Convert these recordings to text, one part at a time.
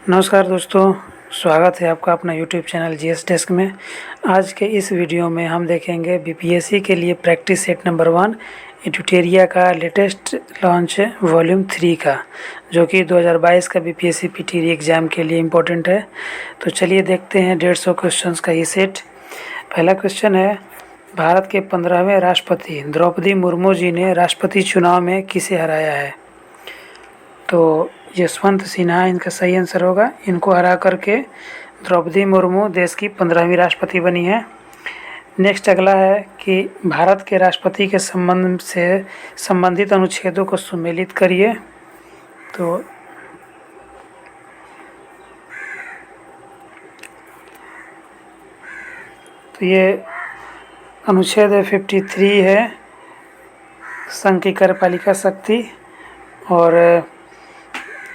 नमस्कार दोस्तों, स्वागत है आपका अपना यूट्यूब चैनल जीएस डेस्क में। आज के इस वीडियो में हम देखेंगे बीपीएससी के लिए प्रैक्टिस सेट नंबर 1 ट्यूटोरिया का लेटेस्ट लॉन्च वॉल्यूम 3 का, जो कि 2022 का बीपीएससी पीटी एग्ज़ाम के लिए इम्पोर्टेंट है। तो चलिए देखते हैं 150 क्वेश्चंस का ये सेट। पहला क्वेश्चन है, भारत के 15वें राष्ट्रपति द्रौपदी मुर्मू जी ने राष्ट्रपति चुनाव में किसे हराया है? तो यशवंत सिन्हा इनका सही आंसर होगा। इनको हरा करके द्रौपदी मुर्मू देश की 15वीं राष्ट्रपति बनी है। नेक्स्ट अगला है कि भारत के राष्ट्रपति के संबंध से संबंधित अनुच्छेदों को सुमेलित करिए। तो ये अनुच्छेद 53 है, संघ की कार्यपालिका शक्ति, और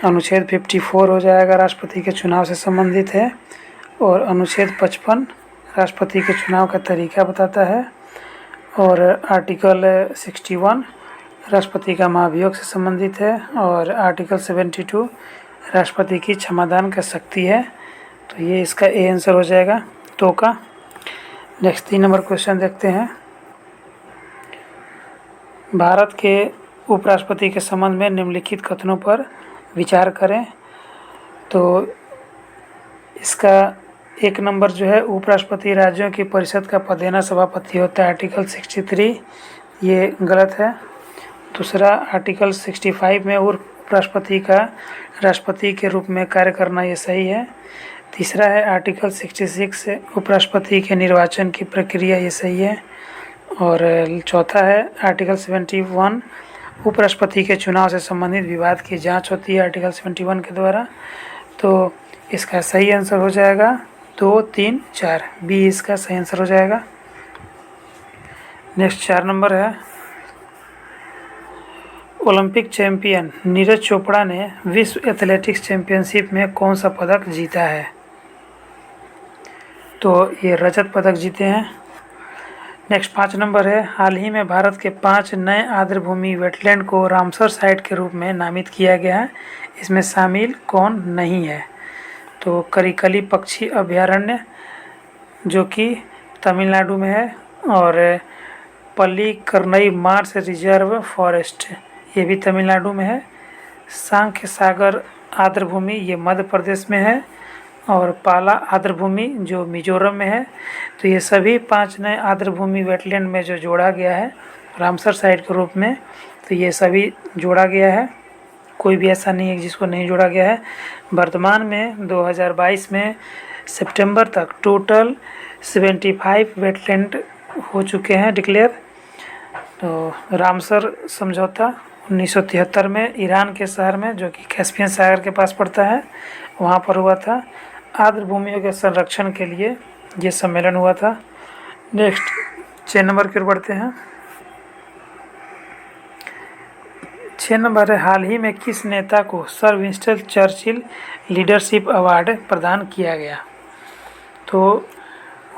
अनुच्छेद 54 हो जाएगा, राष्ट्रपति के चुनाव से संबंधित है, और अनुच्छेद 55 राष्ट्रपति के चुनाव का तरीका बताता है, और आर्टिकल 61 राष्ट्रपति का महाभियोग से संबंधित है, और आर्टिकल 72 राष्ट्रपति की क्षमादान का शक्ति है। तो ये इसका ए आंसर हो जाएगा तो का। नेक्स्ट 3 नंबर क्वेश्चन देखते हैं। भारत के उपराष्ट्रपति के संबंध में निम्नलिखित कथनों पर विचार करें। तो इसका 1 नंबर जो है, उपराष्ट्रपति राज्यों की परिषद का पदेना सभापति होता है, आर्टिकल 63, ये गलत है। दूसरा, आर्टिकल 65 में उपराष्ट्रपति का राष्ट्रपति के रूप में कार्य करना, ये सही है। तीसरा है आर्टिकल 66 उपराष्ट्रपति के निर्वाचन की प्रक्रिया, ये सही है। और चौथा है आर्टिकल 71 उपराष्ट्रपति के चुनाव से संबंधित विवाद की जांच होती है आर्टिकल 71 के द्वारा। तो इसका सही आंसर हो जाएगा 2, 3, 4, बी इसका सही आंसर हो जाएगा। नेक्स्ट 4 नंबर है, ओलंपिक चैंपियन नीरज चोपड़ा ने विश्व एथलेटिक्स चैंपियनशिप में कौन सा पदक जीता है? तो ये रजत पदक जीते हैं। नेक्स्ट 5 नंबर है, हाल ही में भारत के 5 नए आर्द्रभूमि वेटलैंड को रामसर साइट के रूप में नामित किया गया है। इसमें शामिल कौन नहीं है? तो करिकली पक्षी अभयारण्य, जो कि तमिलनाडु में है, और पल्लीकरनई मार्स रिजर्व फॉरेस्ट, ये भी तमिलनाडु में है। सांख्य सागर आर्द्रभूमि, ये मध्य प्रदेश में है, और पाला आर्द्रभूमि जो मिजोरम में है। तो ये सभी 5 नए आर्द्रभूमि वेटलैंड में जो जोड़ा गया है रामसर साइट के रूप में, तो ये सभी जोड़ा गया है, कोई भी ऐसा नहीं है जिसको नहीं जोड़ा गया है। वर्तमान में 2022 में सितंबर तक टोटल 75 वेटलैंड हो चुके हैं डिक्लेयर। तो रामसर समझौता 1973 में ईरान के शहर में, जो कि कैस्पियन सागर के पास पड़ता है, वहाँ पर हुआ था। आर्द्रभूमियों के संरक्षण के लिए ये सम्मेलन हुआ था। नेक्स्ट 6 नंबर की ओर बढ़ते हैं। 6 नंबर है, हाल ही में किस नेता को sir Winston Churchill leadership award प्रदान किया गया? तो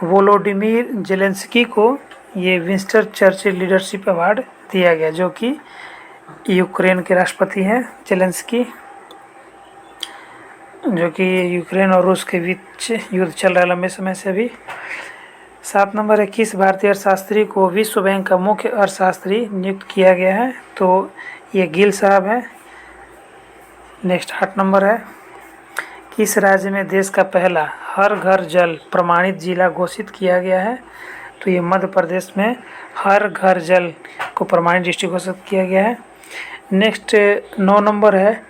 वोलोडिमिर जेलेंस्की को ये विंस्टन चर्चिल लीडरशिप अवार्ड दिया गया, जो कि यूक्रेन के राष्ट्रपति हैं जेलेंस्की, जो कि यूक्रेन और रूस के बीच युद्ध चल रहा है लंबे समय से अभी। 7 नंबर है, किस भारतीय अर्थशास्त्री को विश्व बैंक का मुख्य अर्थशास्त्री नियुक्त किया गया है? तो ये गिल साहब है। नेक्स्ट 8 नंबर है, किस राज्य में देश का पहला हर घर जल प्रमाणित जिला घोषित किया गया है? तो ये मध्य प्रदेश में हर घर जल को प्रमाणित डिस्ट्रिक्ट घोषित किया गया है। नेक्स्ट 9 नंबर है,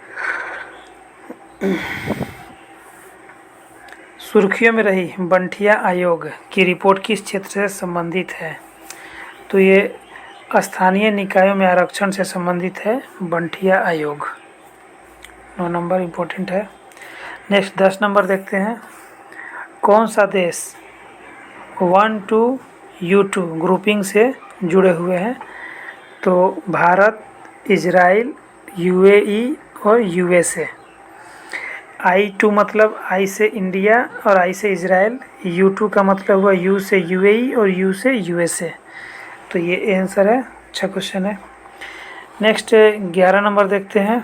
सुर्खियों में रही बंठिया आयोग की रिपोर्ट किस क्षेत्र से संबंधित है? तो ये स्थानीय निकायों में आरक्षण से संबंधित है बंठिया आयोग। 9 नंबर इम्पोर्टेंट है। नेक्स्ट 10 नंबर देखते हैं, कौन सा देश 1 to U2 ग्रुपिंग से जुड़े हुए हैं? तो भारत, इजराइल, यूएई और यूएसए। I2 मतलब I से इंडिया और I से इजराइल, U2 का मतलब हुआ U से यूएई और U से यूएसए। तो ये आंसर है, अच्छा क्वेश्चन है। नेक्स्ट 11 नंबर देखते हैं,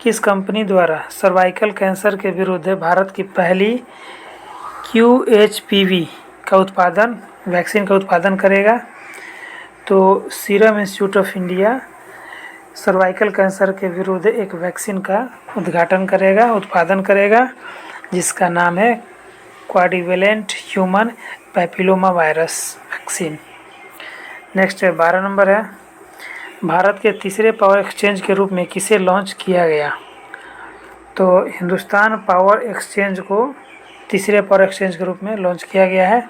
किस कंपनी द्वारा सर्वाइकल कैंसर के विरुद्ध भारत की पहली QHPV का उत्पादन वैक्सीन का उत्पादन करेगा? तो serum institute of India cervical cancer के विरुद्ध एक वैक्सीन का उत्पादन करेगा जिसका नाम है quadrivalent human papilloma virus vaccine. Next 12 number है, भारत के तीसरे पावर एक्सचेंज के रूप में किसे लॉन्च किया गया? तो हिंदुस्तान पावर एक्सचेंज को तीसरे पावर एक्सचेंज के रूप में लॉन्च किया गया है।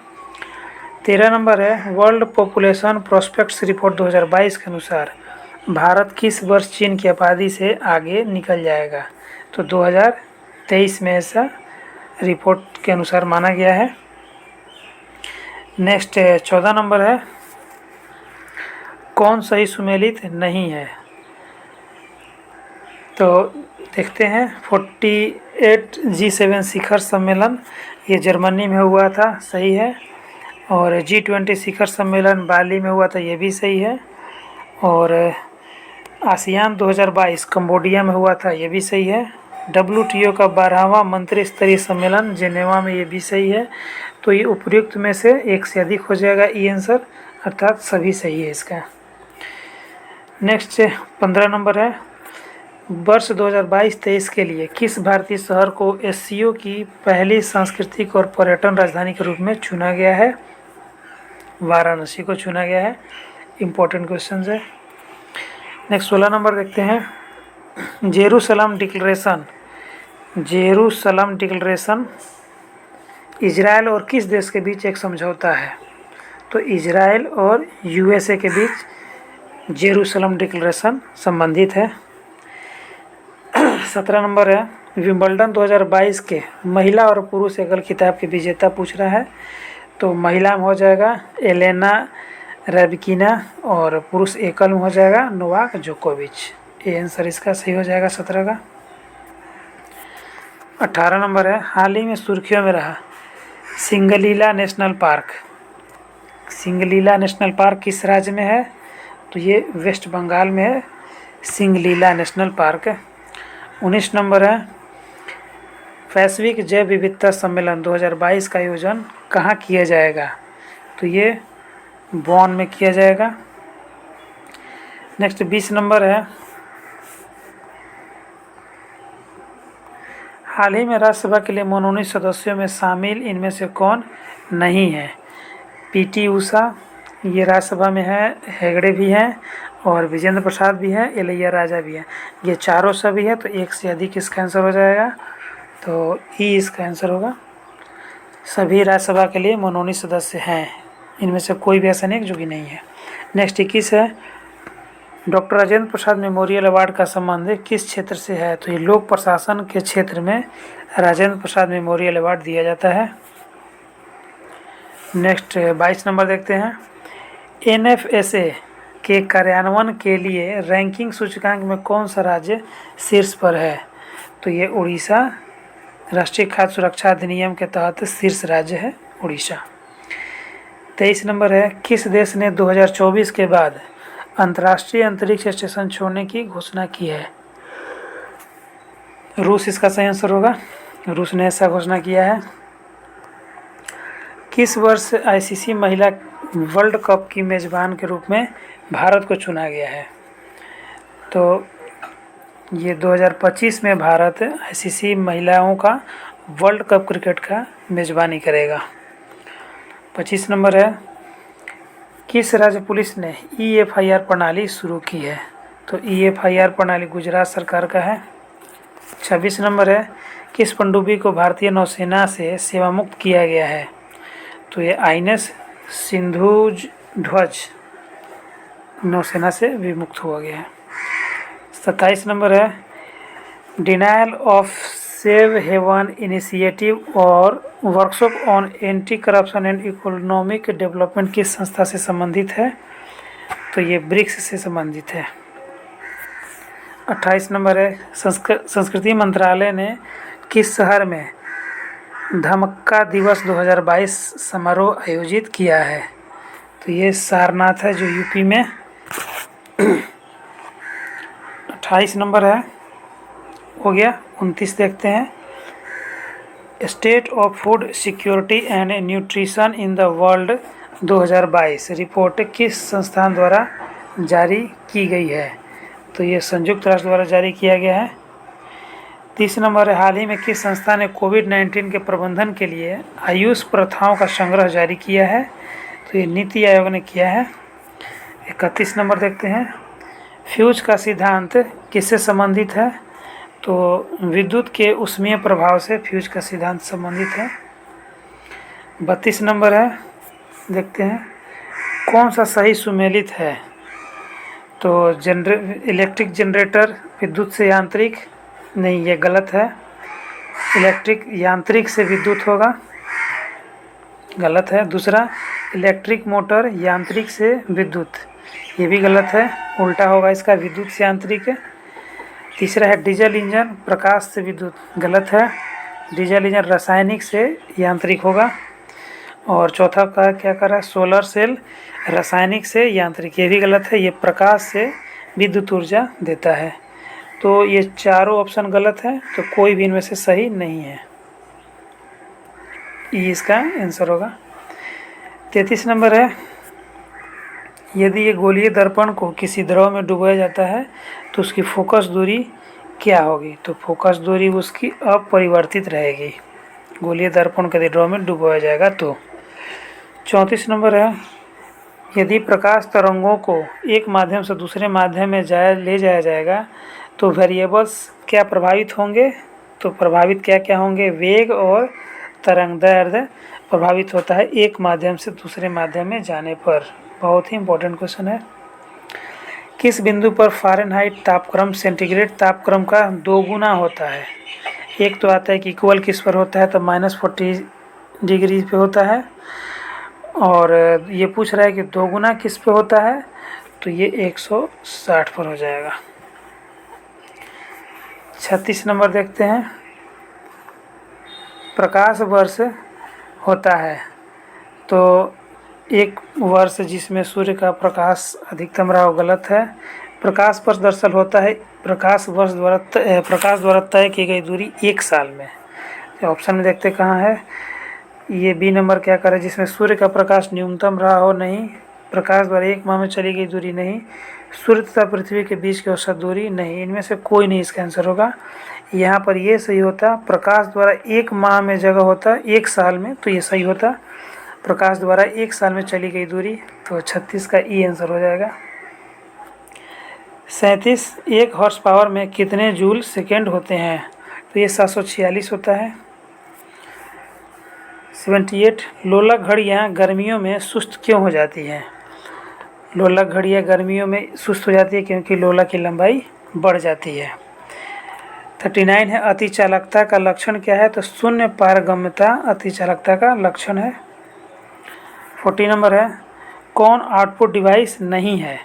13 नंबर है, वर्ल्ड पॉपुलेशन प्रोस्पेक्ट्स रिपोर्ट 2022 के अनुसार भारत किस वर्ष चीन की आबादी से आगे निकल जाएगा? तो 2023 में ऐसा रिपोर्ट के अनुसार माना गया है। नेक्स्ट 14 नंबर है, कौन सही सुमेलित नहीं है? तो देखते हैं 48 G7 शिखर सम्मेलन ये जर्मनी में हुआ था, सही है। और G20 शिखर सम्मेलन बाली में हुआ था, ये भी सही है। और आसियान 2022 कंबोडिया में हुआ था, ये भी सही है। WTO का 12वां मंत्री स्तरीय सम्मेलन जेनेवा में, ये भी सही है। तो ये उपयुक्त में से एक से अधिक हो जाएगा ई आंसर, अर्थात सभी सही है इसका। नेक्स्ट 15 नंबर है, वर्ष 2022-23 के लिए किस भारतीय शहर को SCO की पहली सांस्कृतिक और पर्यटन राजधानी के रूप में चुना गया है? वाराणसी को चुना गया है। इम्पोर्टेंट क्वेश्चन है। नेक्स्ट 16 नंबर देखते हैं, जेरूसलम डिक्लेरेशन इजराइल और किस देश के बीच एक समझौता है? तो इजराइल और USA के बीच जेरूसलम डिक्लेरेशन संबंधित है। 17 नंबर है, विंबलडन 2022 के महिला और पुरुष एकल खिताब के विजेता पूछ रहा है। तो महिला में हो जाएगा एलेना रैबिकिना और पुरुष एकल में हो जाएगा नोवाक जोकोविच। ये आंसर इसका सही हो जाएगा 17 का। 18 नंबर है, हाल ही में सुर्खियों में रहा सिंगलीला नेशनल पार्क किस राज्य में है? तो ये वेस्ट बंगाल में है, सिंगलीला नेशनल पार्क। 19 नंबर है, वैश्विक जैव विविधता सम्मेलन 2022 का आयोजन कहाँ किया जाएगा? तो ये बॉन में किया जाएगा। नेक्स्ट 20 नंबर है, हाल ही में राज्यसभा के लिए मनोनीत सदस्यों में शामिल इनमें से कौन नहीं है? PT उषा ये राज्यसभा में है, हेगड़े भी हैं और विजेंद्र प्रसाद भी हैं, इलैयाराजा भी हैं। ये चारों सभी है, तो एक से अधिक इसका आंसर हो जाएगा। तो ई इसका आंसर होगा। सभी राज्यसभा के लिए मनोनीत सदस्य हैं, इनमें से कोई भी ऐसा नहीं जो कि नहीं है। नेक्स्ट 21 है, doctor Rajendra Prasad memorial award का संबंध किस क्षेत्र से है? तो ये लोक प्रशासन के क्षेत्र में राजेंद्र प्रसाद मेमोरियल अवार्ड दिया जाता है। नेक्स्ट 22 नंबर देखते हैं, NFSA के कार्यान्वयन के लिए रैंकिंग सूचकांक में कौन सा राज्य शीर्ष पर है? तो ये उड़ीसा राष्ट्रीय खाद्य सुरक्षा अधिनियम के तहत शीर्ष राज्य है उड़ीसा। 23 नंबर है, किस देश ने 2024 के बाद अंतर्राष्ट्रीय अंतरिक्ष स्टेशन छोड़ने की घोषणा की है? रूस इसका सही आंसर होगा, रूस ने ऐसा घोषणा किया है। किस वर्ष ICC महिला वर्ल्ड कप की मेज़बान के रूप में भारत को चुना गया है? तो ये 2025 में भारत ICC महिलाओं का वर्ल्ड कप क्रिकेट का मेज़बानी करेगा। 25 नंबर है, किस राज्य पुलिस ने EFIR प्रणाली शुरू की है? तो EFIR प्रणाली गुजरात सरकार का है। 26 नंबर है, किस पनडुब्बी को भारतीय नौसेना से सेवामुक्त किया गया है? तो ये INS सिंधुज ध्वज नौसेना से विमुक्त हुआ गया है। 27 नंबर है, denial of safe haven initiative और workshop on anti corruption and economic development किस संस्था से संबंधित है? तो ये ब्रिक्स से संबंधित है। 28 नंबर है, संस्कृति मंत्रालय ने किस शहर में धमक्का दिवस 2022 समारोह आयोजित किया है? तो ये सारनाथ है जो यूपी में। 28 नंबर है, हो गया। 29 देखते हैं, state of food security and nutrition in the world 2022 report किस संस्थान द्वारा जारी की गई है? तो ये संयुक्त राष्ट्र द्वारा जारी किया गया है। 30 नंबर है, हाल ही में किस संस्था ने कोविड-19 के प्रबंधन के लिए आयुष प्रथाओं का संग्रह जारी किया है? तो ये नीति आयोग ने किया है। 31 नंबर देखते हैं, फ्यूज का सिद्धांत किससे संबंधित है? तो विद्युत के ऊष्मीय प्रभाव से फ्यूज का सिद्धांत संबंधित है। 32 नंबर है, देखते हैं कौन सा सही सुमेलित है? तो इलेक्ट्रिक जनरेटर विद्युत से यांत्रिक, नहीं ये गलत है। इलेक्ट्रिक यांत्रिक से विद्युत होगा, गलत है। दूसरा, इलेक्ट्रिक मोटर यांत्रिक से विद्युत, ये भी गलत है, उल्टा होगा इसका, विद्युत से यांत्रिक है। तीसरा है डीजल इंजन प्रकाश से विद्युत, गलत है, डीजल इंजन रासायनिक से यांत्रिक होगा। और चौथा का क्या कर रहा है, सोलर सेल रासायनिक से यांत्रिक, ये भी गलत है, ये प्रकाश से विद्युत ऊर्जा देता है। तो ये चारों ऑप्शन गलत है, तो कोई भी इनमें से सही नहीं है, ये इसका आंसर होगा। 33 नंबर है, यदि ये गोलीय दर्पण को किसी द्रव में डुबाया जाता है तो उसकी फोकस दूरी क्या होगी? तो फोकस दूरी उसकी अपरिवर्तित रहेगी, गोलीय दर्पण को यदि द्रव में डुबाया जाएगा तो। 34 नंबर है, यदि प्रकाश तरंगों को एक माध्यम से दूसरे माध्यम में ले जाया जाएगा तो वेरिएबल्स क्या प्रभावित होंगे? तो प्रभावित क्या क्या होंगे? वेग और तरंग दैर्ध्य प्रभावित होता है एक माध्यम से दूसरे माध्यम में जाने पर। बहुत ही इंपॉर्टेंट क्वेश्चन है। किस बिंदु पर फ़ारेनहाइट तापक्रम सेंटीग्रेड तापक्रम का 2 गुना होता है? एक तो आता है कि इक्वल किस पर होता है, तो -40 डिग्री पे होता है, और ये पूछ रहा है कि 2 गुना किस पे होता है, तो ये 160 पर हो जाएगा। 36 नंबर देखते हैं, प्रकाश वर्ष होता है, तो एक वर्ष जिसमें सूर्य का प्रकाश अधिकतम रहा, गलत है। प्रकाश वर्ष दरअसल होता है प्रकाश द्वारा तय की गई दूरी 1 साल में। तो ऑप्शन में देखते कहाँ है, ये बी नंबर क्या करे, जिसमें सूर्य का प्रकाश न्यूनतम रहा हो, नहीं। प्रकाश द्वारा 1 माह में चली गई दूरी, नहीं। सूर्य तथा पृथ्वी के बीच की औसत दूरी, नहीं। इनमें से कोई नहीं इसका आंसर होगा। यहाँ पर ये सही होता, प्रकाश द्वारा 1 माह में जगह होता 1 साल में, तो ये सही होता, प्रकाश द्वारा 1 साल में चली गई दूरी, तो 36 का ई आंसर हो जाएगा। 37, 1 हॉर्स पावर में कितने जूल सेकेंड होते हैं? तो ये 746 होता है। 78, लोलक घड़ियाँ गर्मियों में सुस्त क्यों हो जाती हैं? लोलक घड़ियाँ गर्मियों में सुस्त हो जाती है क्योंकि लोला की लंबाई बढ़ जाती है। 39 है, अति चालकता का लक्षण क्या है? तो शून्य पारगम्यता अति चालकता का लक्षण है। 40 नंबर है, कौन आउटपुट डिवाइस नहीं है?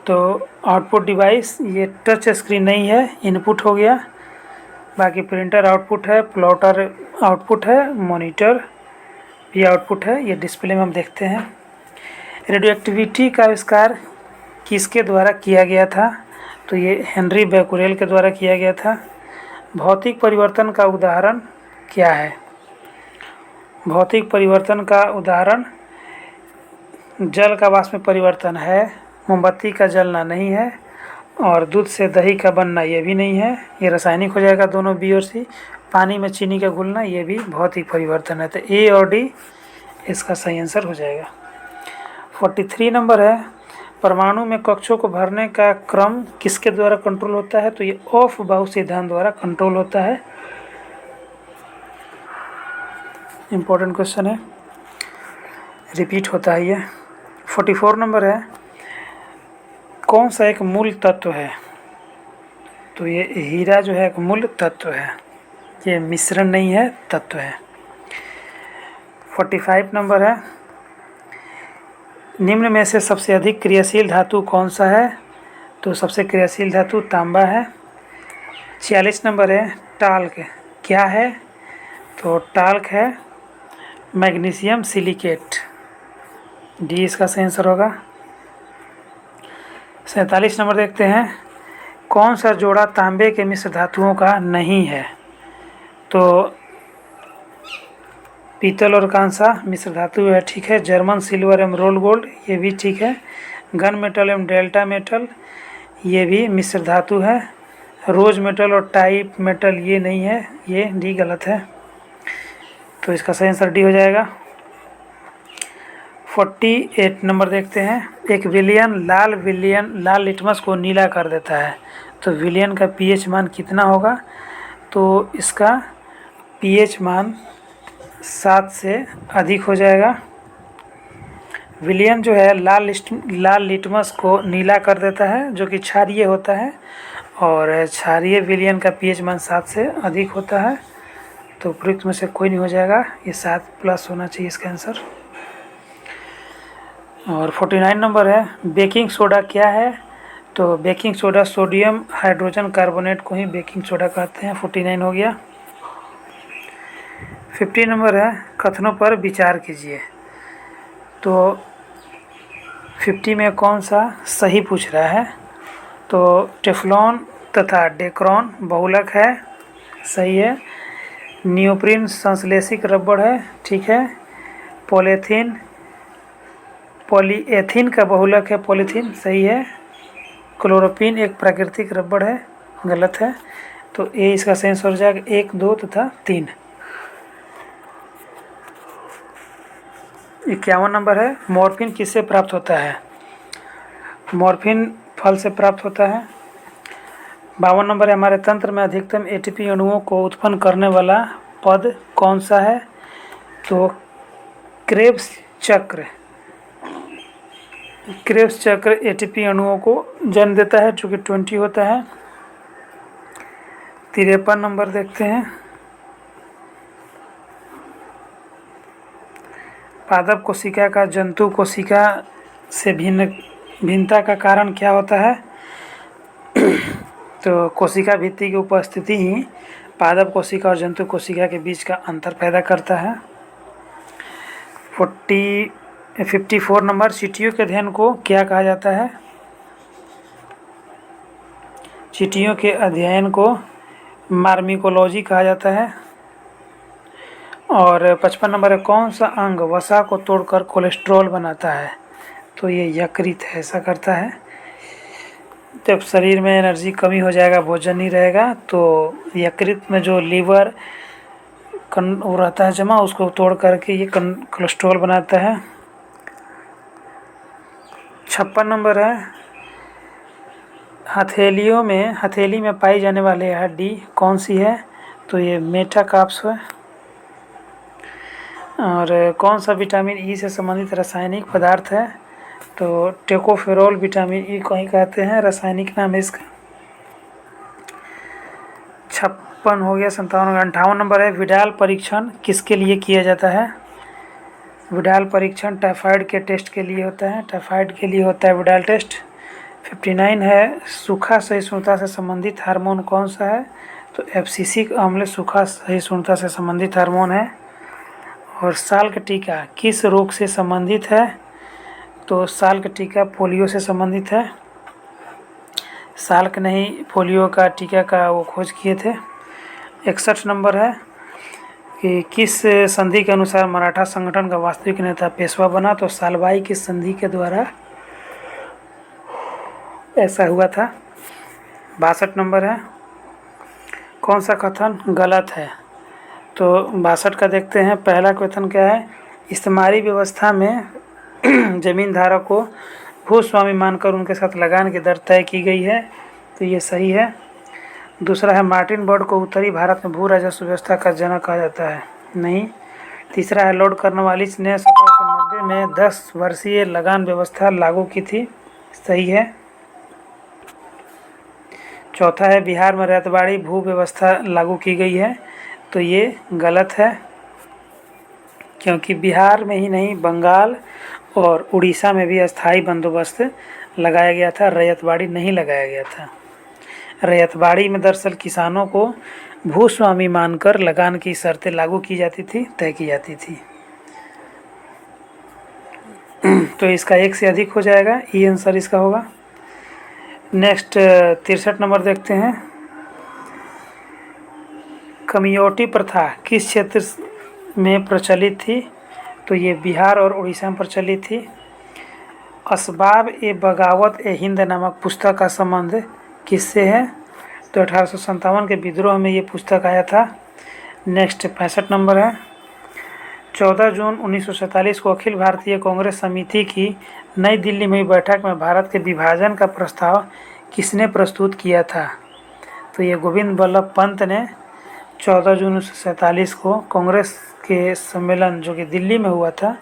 तो आउटपुट डिवाइस ये टच स्क्रीन नहीं है, इनपुट हो गया। बाकी प्रिंटर आउटपुट है, प्लॉटर आउटपुट है, मॉनिटर भी आउटपुट है, ये डिस्प्ले में हम देखते हैं। रेडियोएक्टिविटी का आविष्कार किसके द्वारा किया गया था? तो ये हेनरी बैकुरेल के द्वारा किया गया था। भौतिक परिवर्तन का उदाहरण क्या है? भौतिक परिवर्तन का उदाहरण जल का वाष्प में परिवर्तन है, मोमबत्ती का जलना नहीं है, और दूध से दही का बनना ये भी नहीं है, ये रासायनिक हो जाएगा दोनों बी और सी। पानी में चीनी का घुलना ये भी भौतिक परिवर्तन है, तो ए और डी इसका सही आंसर हो जाएगा। 43 नंबर है, परमाणु में कक्षों को भरने का क्रम किसके द्वारा कंट्रोल होता है? तो ये ऑफ बाउ सिद्धांत द्वारा कंट्रोल होता है। इम्पोर्टेंट क्वेश्चन है, रिपीट होता है ये। 44 नंबर है, कौन सा एक मूल तत्व है? तो ये हीरा जो है एक मूल तत्व है, ये मिश्रण नहीं है, तत्व है। 45 नंबर है, निम्न में से सबसे अधिक क्रियाशील धातु कौन सा है? तो सबसे क्रियाशील धातु तांबा है। 46 नंबर है, टाल्क क्या है? तो टाल्क है मैग्नीशियम सिलिकेट, डी इसका सही आंसर होगा। 47 नंबर देखते हैं, कौन सा जोड़ा तांबे के मिश्र धातुओं का नहीं है? तो पीतल और कांसा मिश्र धातु है, ठीक है। जर्मन सिल्वर एवं रोल गोल्ड, ये भी ठीक है। गन मेटल एवं डेल्टा मेटल, ये भी मिश्र धातु है। रोज मेटल और टाइप मेटल ये नहीं है, ये डी गलत है। तो इसका सही आंसर डी हो जाएगा। 48 नंबर देखते हैं। एक विलियन लाल लिटमस को नीला कर देता है, तो विलियन का पीएच मान कितना होगा? तो इसका पीएच मान 7 से अधिक हो जाएगा। विलियन जो है लाल लिटमस को नीला कर देता है, जो कि क्षारीय होता है, और क्षारीय विलियन का पीएच मान 7 से अधिक होता है। तो उपयुक्त में से कोई नहीं हो जाएगा, ये 7 प्लस होना चाहिए इसका आंसर। और 49 नंबर है, बेकिंग सोडा क्या है? तो baking soda sodium hydrogen carbonate को ही बेकिंग सोडा कहते हैं। 49 हो गया। 50 नंबर है, कथनों पर विचार कीजिए। तो 50 में कौन सा सही पूछ रहा है? तो टेफ्लॉन तथा डेक्रॉन बहुलक है, सही है। नियोप्रीन संश्लेषित रबड़ है, ठीक है। पॉलीएथीन का बहुलक है पॉलीथीन, सही है। क्लोरोपिन एक प्राकृतिक रबड़ है, गलत है। तो ए इसका सही आंसर हो जाएगा 1, 2 तथा 3। 51 नंबर है, मॉर्फिन किससे प्राप्त होता है? मॉर्फिन फल से प्राप्त होता है। 52 नंबर है, हमारे तंत्र में अधिकतम एटीपी अणुओं को उत्पन्न करने वाला पद कौन सा है? तो क्रेब्स चक्र एटीपी अणुओं को जन्म देता है, जो कि 20 होता है। 53 नंबर देखते हैं। पादप कोशिका का जंतु कोशिका से भिन्नता का कारण क्या होता है? तो कोशिका भित्ति की उपस्थिति ही पादप कोशिका और जंतु कोशिका के बीच का अंतर पैदा करता है। 54 नंबर, चींटियों के अध्ययन को क्या कहा जाता है? चींटियों के अध्ययन को मार्मिकोलॉजी कहा जाता है। और 55 नंबर है, कौन सा अंग वसा को तोड़कर कोलेस्ट्रॉल बनाता है? तो ये यकृत है, ऐसा करता है। जब शरीर में एनर्जी कमी हो जाएगा, भोजन नहीं रहेगा, तो यकृत में जो लीवर वो रहता है जमा, उसको तोड़ करके ये कोलेस्ट्रॉल बनाता है। 56 नंबर है, हथेली में पाई जाने वाली हड्डी कौन सी है? तो ये मेटाकार्प्स है। और कौन सा विटामिन ई से संबंधित रासायनिक पदार्थ है? तो टेकोफेरोल विटामिन ई को ही कहते हैं, रासायनिक नाम है इसका। 56 हो गया। 57 58 नंबर है, विडाल परीक्षण किसके लिए किया जाता है? विडाल परीक्षण टाइफाइड के टेस्ट के लिए होता है, टाइफाइड के लिए होता है विडाल टेस्ट। 59 है, सूखा सहिष्णुता से संबंधित हार्मोन कौन सा है? तो एब्सिसिक अम्ल सूखा सहिष्णुता से संबंधित हार्मोन है। और साल का टीका किस रोग से संबंधित है? तो साल का टीका पोलियो से संबंधित है। साल का नहीं, पोलियो का टीका का वो खोज किए थे। 61 नंबर है कि किस संधि के अनुसार मराठा संगठन का वास्तविक नेता पेशवा बना? तो सालबाई की संधि के द्वारा ऐसा हुआ था। 62 नंबर है, कौन सा कथन गलत है? तो 62 का देखते हैं। पहला कथन क्या है? इस्तेमारी व्यवस्था में जमींदारों को भूस्वामी मानकर उनके साथ लगान की दर तय की गई है, तो ये सही है। दूसरा है, मार्टिन बर्ड को उत्तरी भारत में भू राजस्व व्यवस्था का जनक कहा जाता है, नहीं। तीसरा है, लॉर्ड कॉर्नवालिस ने 1790 में 10 वर्षीय लगान व्यवस्था लागू की थी, सही है। चौथा है, बिहार में रैयतवाड़ी भू व्यवस्था लागू की गई है, तो ये गलत है, क्योंकि बिहार में ही नहीं बंगाल और उड़ीसा में भी अस्थाई बंदोबस्त लगाया गया था, रैयतवाड़ी नहीं लगाया गया था। रैयतवाड़ी में दरअसल किसानों को भूस्वामी मानकर लगान की शर्तें लागू की जाती थी, तय की जाती थी। तो इसका 1 से अधिक हो जाएगा, ये आंसर इसका होगा। नेक्स्ट 63 नंबर देखते हैं। कमियोटी प्रथा किस क्षेत्र में प्रचलित थी? तो ये बिहार और उड़ीसा में प्रचलित थी। असबाब ए बगावत ए हिंद नामक पुस्तक का संबंध किससे है? तो 1857 के विद्रोह में ये पुस्तक आया था। नेक्स्ट 65 नंबर है। 14 जून 1947 को अखिल भारतीय कांग्रेस समिति की नई दिल्ली में हुई बैठक में भारत के विभाजन का प्रस्ताव किसने प्रस्तुत किया था? तो ये गोविंद वल्लभ पंत ने 14 जून 1947 को कांग्रेस के सम्मेलन जो कि दिल्ली में हुआ था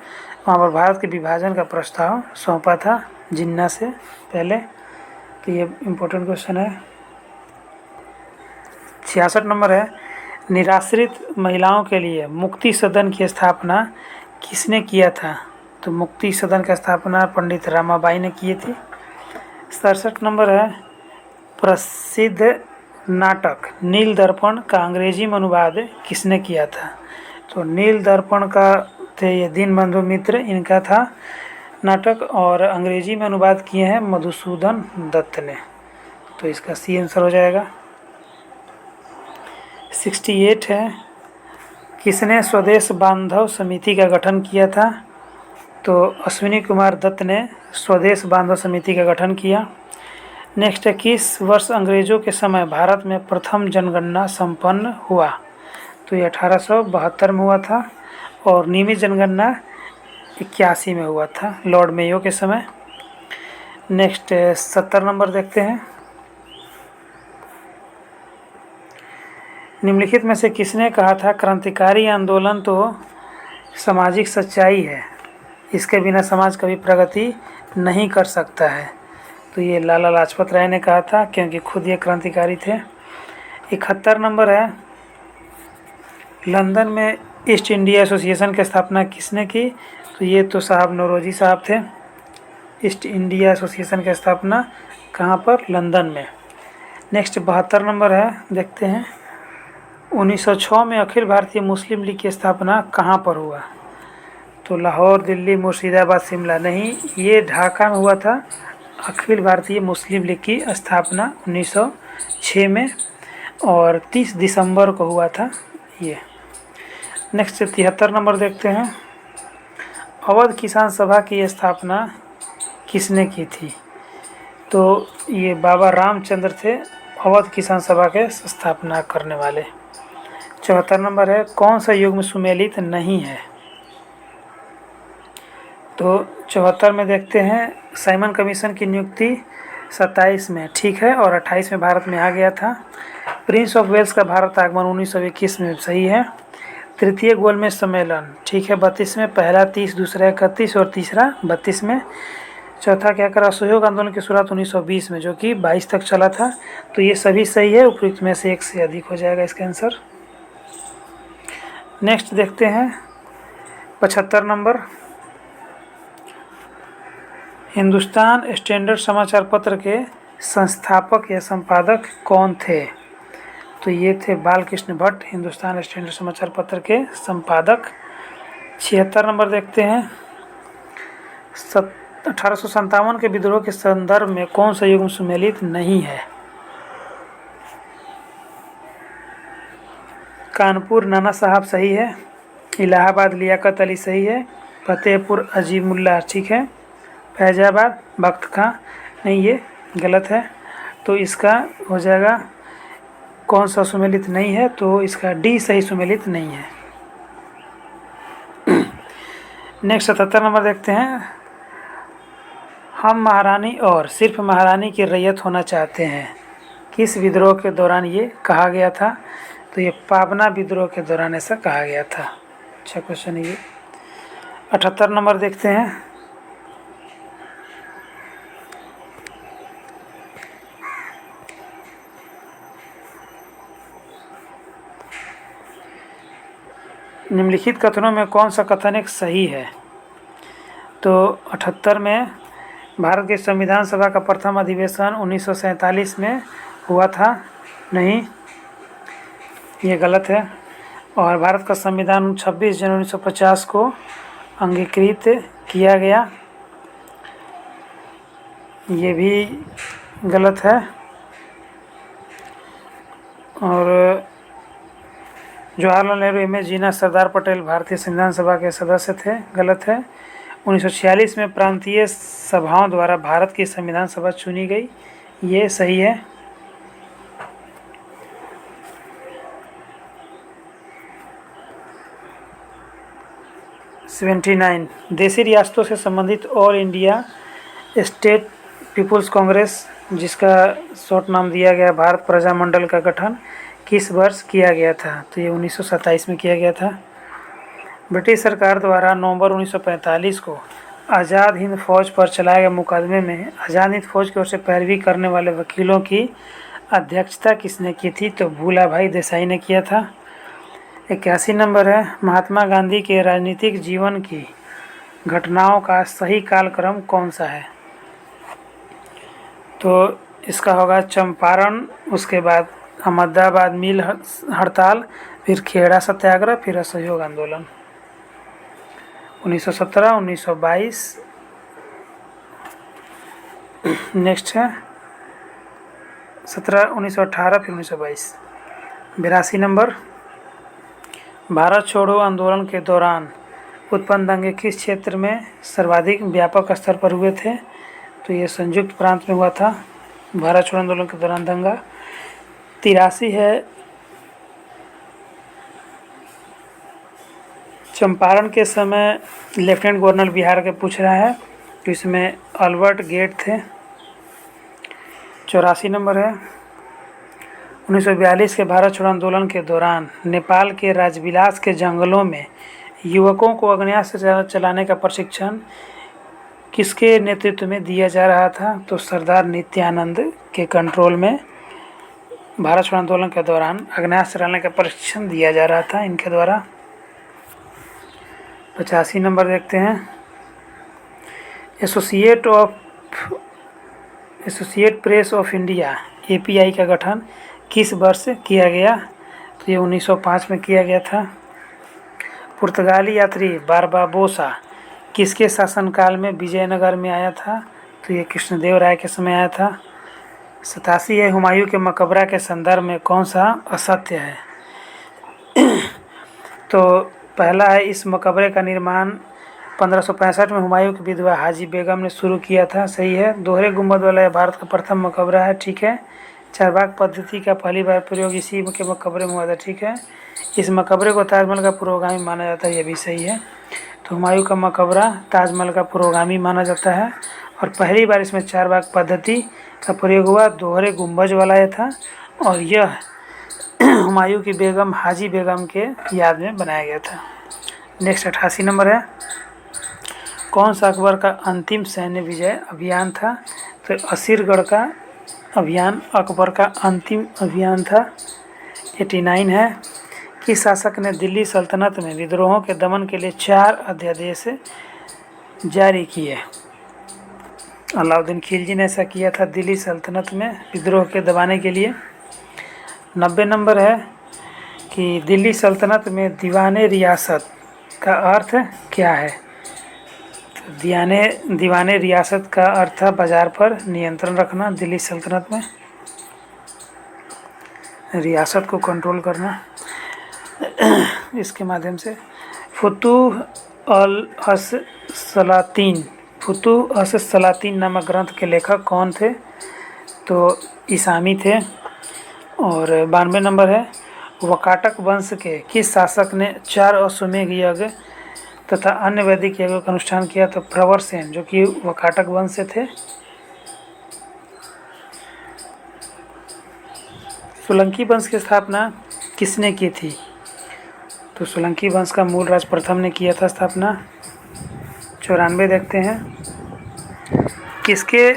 वहाँ पर भारत के विभाजन का प्रस्ताव सौंपा था जिन्ना से पहले। तो ये इम्पोर्टेंट क्वेश्चन है। 66 नंबर है। निराश्रित महिलाओं के लिए मुक्ति सदन की स्थापना किसने किया था? तो मुक्ति सदन की स्थापना पंडित रामाबाई ने की थी। 67 नंबर है। प्रसिद्ध नाटक नील दर्पण का अंग्रेजी में अनुवाद किसने किया था? तो नील दर्पण का थे ये दीनबंधु मित्र, इनका था नाटक, और अंग्रेजी में अनुवाद किए हैं मधुसूदन दत्त ने। तो इसका सी आंसर हो जाएगा। 68 है। किसने स्वदेश बांधव समिति का गठन किया था? तो अश्विनी कुमार दत्त ने स्वदेश बांधव समिति का गठन किया। नेक्स्ट है। किस वर्ष अंग्रेजों के समय भारत में प्रथम जनगणना संपन्न हुआ? तो ये 1872 में हुआ था, और नियमित जनगणना 81 में हुआ था लॉर्ड मेयो के समय। नेक्स्ट 70 नंबर देखते हैं। निम्नलिखित में से किसने कहा था क्रांतिकारी आंदोलन तो सामाजिक सच्चाई है, इसके बिना समाज कभी प्रगति नहीं कर सकता है? तो ये लाला लाजपत राय ने कहा था, क्योंकि खुद ये क्रांतिकारी थे। 71 नंबर है। लंदन में ईस्ट इंडिया एसोसिएशन की स्थापना किसने की? तो ये तो साहब नौरोजी साहब थे। ईस्ट इंडिया एसोसिएशन की स्थापना कहाँ पर? लंदन में। नेक्स्ट 72 नंबर है, देखते हैं। 1906 में अखिल भारतीय मुस्लिम लीग की स्थापना कहाँ पर हुआ? तो लाहौर, दिल्ली, मुर्शिदाबाद, शिमला नहीं, ये ढाका में हुआ था। अखिल भारतीय मुस्लिम लीग की स्थापना 1906 में, और 30 दिसंबर को हुआ था ये। नेक्स्ट 73 नंबर देखते हैं। अवध किसान सभा की स्थापना किसने की थी? तो ये बाबा रामचंद्र थे अवध किसान सभा के स्थापना करने वाले। 74 नंबर है। कौन सा युग्म सुमेलित नहीं है? तो 74 में देखते हैं। साइमन कमीशन की नियुक्ति 27 में, ठीक है, और 28 में भारत में आ गया था। प्रिंस ऑफ वेल्स का भारत आगमन 1921 में, सही है। तृतीय गोलमेज सम्मेलन, ठीक है, 32 में, पहला 30, दूसरा 31 और तीसरा 32 में। चौथा क्या करा? असहयोग आंदोलन की शुरुआत 1920 में, जो कि 22 तक चला था। तो ये सभी सही है, उपयुक्त में से एक से अधिक हो जाएगा इसका आंसर। नेक्स्ट देखते हैं 75 नंबर। हिंदुस्तान स्टैंडर्ड समाचार पत्र के संस्थापक या संपादक कौन थे? तो ये थे बालकृष्ण भट्ट, हिंदुस्तान स्टैंडर्ड समाचार पत्र के संपादक। 76 नंबर देखते हैं। 1857 के विद्रोह के संदर्भ में कौन सा युग्म सुमेलित नहीं है? कानपुर नाना साहब सही है। इलाहाबाद लियाकत अली सही है। फतेहपुर अजीमुल्ला, ठीक है। फैजाबाद बख्त खां, नहीं, ये गलत है। तो इसका हो जाएगा कौन सा सुमेलित नहीं है? तो इसका डी सही सुमेलित नहीं है। नेक्स्ट 77 नंबर देखते हैं। हम महारानी और सिर्फ महारानी की रैयत होना चाहते हैं, किस विद्रोह के दौरान ये कहा गया था? तो ये पाबना विद्रोह के दौरान ऐसा कहा गया था। अच्छा क्वेश्चन ये। 78 नंबर देखते हैं। निम्नलिखित कथनों में कौन सा कथन एक सही है? तो 78 में भारत के संविधान सभा का प्रथम अधिवेशन 1947 में हुआ था, नहीं, ये गलत है। और भारत का संविधान 26 जनवरी 1950 को अंगीकृत किया गया, ये भी गलत है। और जवाहरलाल नेहरू, एम एस जिन्ना, सरदार पटेल भारतीय संविधान सभा के सदस्य थे, गलत है। 1946 में प्रांतीय सभाओं द्वारा भारत की संविधान सभा चुनी गई, ये सही है। (79) देशी रियासतों से संबंधित all India state peoples congress, जिसका शॉर्ट नाम दिया गया भारत प्रजामंडल, का गठन किस वर्ष किया गया था? तो ये 1927 में किया गया था। ब्रिटिश सरकार द्वारा नवंबर 1945 को आज़ाद हिंद फौज पर चलाए गए मुकदमे में आज़ाद हिंद फौज की ओर से पैरवी करने वाले वकीलों की अध्यक्षता किसने की थी? तो भूला भाई देसाई ने किया था। 81 नंबर है, महात्मा गांधी के राजनीतिक जीवन की घटनाओं का सही कालक्रम कौन सा है? तो इसका होगा चंपारण, उसके बाद अहमदाबाद मिल हड़ताल, फिर खेड़ा सत्याग्रह, फिर असहयोग आंदोलन। 1917, 1922। नेक्स्ट है 1918, फिर 1922। 82 नंबर, भारत छोड़ो आंदोलन के दौरान उत्पन्न दंगे किस क्षेत्र में सर्वाधिक व्यापक स्तर पर हुए थे? तो ये संयुक्त प्रांत में हुआ था भारत छोड़ो आंदोलन के दौरान दंगा। 83 है, चंपारण के समय लेफ्टिनेंट गवर्नर बिहार के पूछ रहा है, तो इसमें अल्बर्ट गेट थे। 84 नंबर है, 1942 के भारत छोड़ो आंदोलन के दौरान नेपाल के राजविलास के जंगलों में युवकों को अग्न्यास्त्र चलाने का प्रशिक्षण किसके नेतृत्व में दिया जा रहा था? तो सरदार नित्यानंद के कंट्रोल में भारत छोड़ो आंदोलन के दौरान अग्न्यास्त्र चलाने का प्रशिक्षण दिया जा रहा था इनके द्वारा। 85 नंबर देखते हैं, associate press of India (API) का गठन किस वर्ष किया गया? तो ये 1905 में किया गया था। पुर्तगाली यात्री बारबाबोसा किसके शासनकाल में विजयनगर में आया था? तो ये कृष्णदेव राय के समय आया था। 87 है, हुमायूं के मकबरा के संदर्भ में कौन सा असत्य है? तो पहला है, इस मकबरे का निर्माण 1565 में हुमायूं की विधवा हाजी बेगम ने शुरू किया था, सही है। दोहरे गुंबद वाला यह भारत का प्रथम मकबरा है, ठीक है। चारबाग पद्धति का पहली बार प्रयोग इसी के मकबरे में हुआ था, ठीक है। इस मकबरे को ताजमहल का पुरोगामी माना जाता है, यह भी सही है। तो हुमायूं का मकबरा ताजमहल का पुरोगामी माना जाता है और पहली बार इसमें चारबाग पद्धति का प्रयोग हुआ, दोहरे गुंबज वाला यह था और यह हुमायूं की बेगम हाजी बेगम के याद में बनाया गया था। नेक्स्ट 88 नंबर है, कौन सा अकबर का अंतिम सैन्य विजय अभियान था? तो असीरगढ़ का अभियान अकबर का अंतिम अभियान था। 89 है, किस शासक ने दिल्ली सल्तनत में विद्रोहों के दमन के लिए 4 अध्यादेश जारी किए? अलाउद्दीन खिलजी ने ऐसा किया था दिल्ली सल्तनत में विद्रोह के दबाने के लिए। 90 नंबर है कि दिल्ली सल्तनत में दीवाने रियासत का अर्थ क्या है? दीवाने रियासत का अर्थ था बाजार पर नियंत्रण रखना, दिल्ली सल्तनत में रियासत को कंट्रोल करना इसके माध्यम से। फुतुह अस सलातीन नामक ग्रंथ के लेखक कौन थे? तो ईसामी थे। और 92 नंबर है, वकाटक वंश के किस शासक ने 4 अश्वमेध यज्ञ तथा अन्य वैदिक यज्ञों का अनुष्ठान किया? तो प्रवर सेन, जो कि वकाटक वंश से थे। सोलंकी वंश की स्थापना किसने की थी? तो सोलंकी वंश का मूल राज प्रथम ने किया था स्थापना। 94 देखते हैं, किसके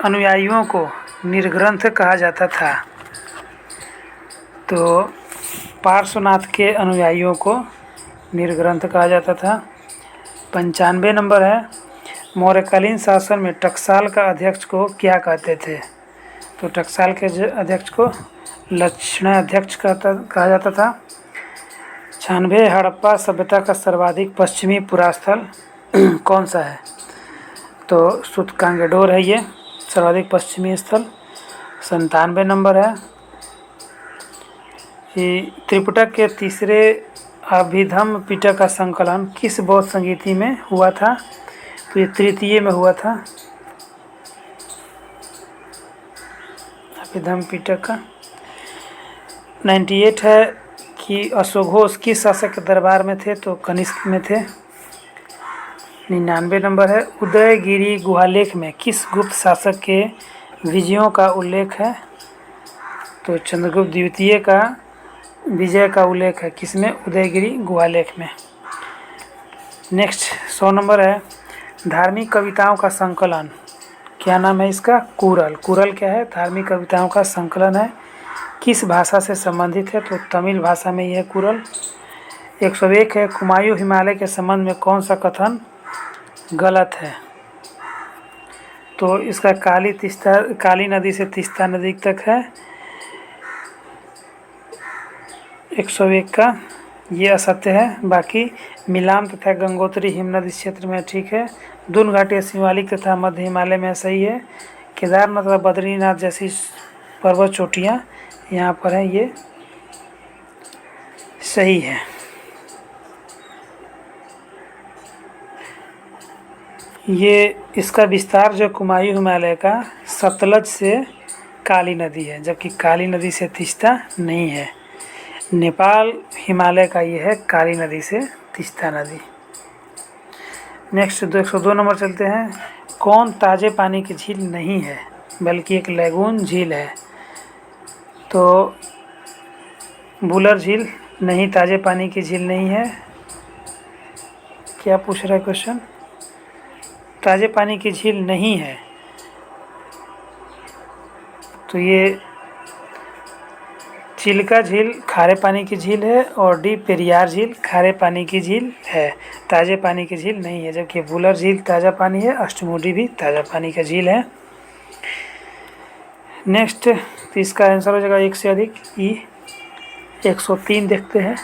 अनुयायियों को निर्ग्रंथ कहा जाता था? तो पार्श्वनाथ के अनुयायियों को निर्ग्रंथ कहा जाता था। 95 नंबर है, मौर्यकालीन शासन में टकसाल का अध्यक्ष को क्या कहते थे? तो टकसाल के अध्यक्ष को लक्षणाध्यक्ष कहा जाता था। 96, हड़प्पा सभ्यता का सर्वाधिक पश्चिमी पुरास्थल कौन सा है? तो सूतकांगेडोर है ये सर्वाधिक पश्चिमी स्थल। 97 नंबर है कि त्रिपिटक के तीसरे अभिधम पिटक का संकलन किस बौद्ध संगीति में हुआ था? तो ये तृतीय में हुआ था अभिधम पिटक का। 98 है कि अशोघोष किस शासक के दरबार में थे? तो कनिष्क में थे। 99 नंबर है उदयगिरी गुहालेख में किस गुप्त शासक के विजयों का उल्लेख है? तो चंद्रगुप्त द्वितीय का विजय का उल्लेख है किसमें? उदयगिरी गुहालेख में। नेक्स्ट 100 नंबर है धार्मिक कविताओं का संकलन, क्या नाम है इसका? कुरल। कुरल क्या है? धार्मिक कविताओं का संकलन है। किस भाषा से संबंधित है? तो तमिल भाषा में यह कुरल। 101 है कुमायूं हिमालय के संबंध में कौन सा कथन गलत है? तो इसका काली नदी से तीस्ता नदी तक है 101 का, ये असत्य है। बाकी मिलाम तथा गंगोत्री हिमनदी क्षेत्र में ठीक है। दून घाटी शिवालिक तथा मध्य हिमालय में सही है। केदारनाथ तथा बद्रीनाथ जैसी पर्वत चोटियाँ यहाँ पर है, ये सही है। ये इसका विस्तार जो कुमायूं हिमालय का सतलज से काली नदी है, जबकि काली नदी से तीस्ता नहीं है। नेपाल हिमालय का ये है काली नदी से तीस्ता नदी। नेक्स्ट 102 नंबर चलते हैं। कौन ताजे पानी की झील नहीं है बल्कि एक लैगून झील है? तो बुलर झील नहीं, ताजे पानी की झील नहीं है। क्या पूछ रहा है क्वेश्चन? ताजे पानी की झील नहीं है तो ये चिल्का झील खारे पानी की झील है और डी पेरियार झील खारे पानी की झील है, ताजे पानी की झील नहीं है। जबकि बुलर झील ताज़ा पानी है, अष्टमुडी भी ताज़ा पानी का झील है। नेक्स्ट तो इसका आंसर हो जाएगा 1 से अधिक ई। 103 देखते हैं।